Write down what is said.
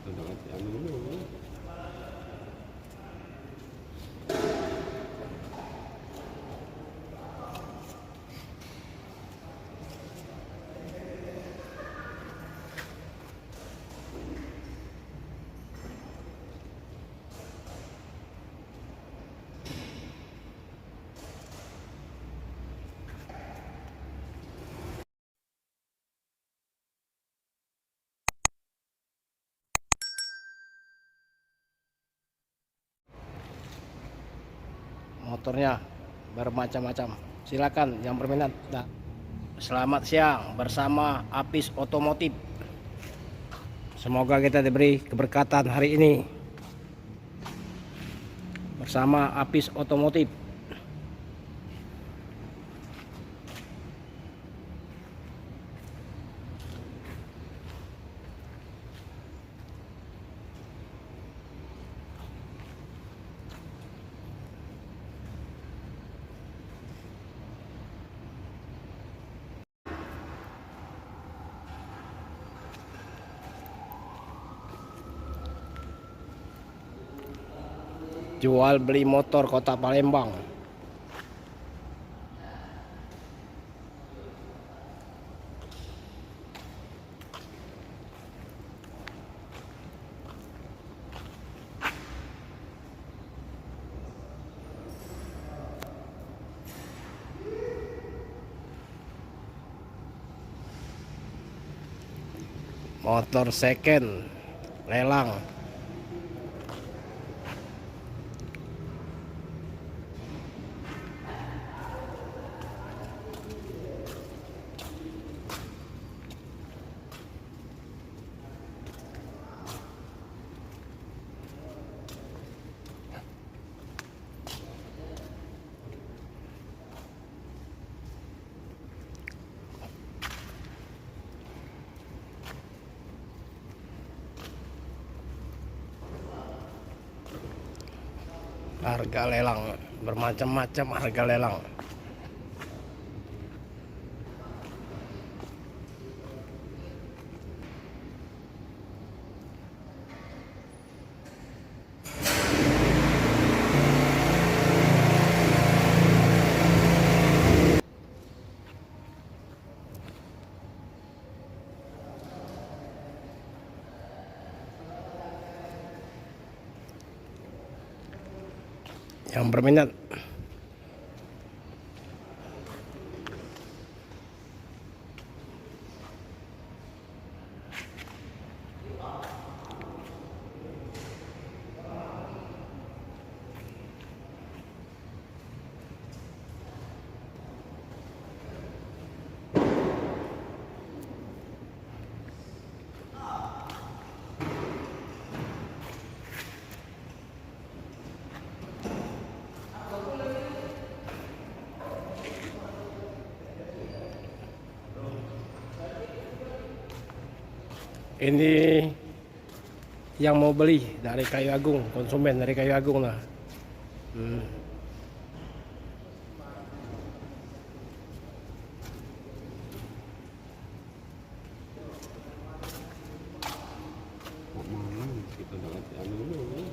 Kita dapat anu dulu. Motornya bermacam-macam, silakan yang berminat. Nah, selamat siang bersama Apis Otomotif. Semoga kita diberi keberkatan hari ini bersama Apis Otomotif. Jual beli motor Kota Palembang. Motor second lelang. Harga lelang bermacam-macam, harga lelang. Yang berminat ini yang mau beli dari Kayu Agung, konsumen dari Kayu Agung lah. Kok malam kita dapat anu dulu.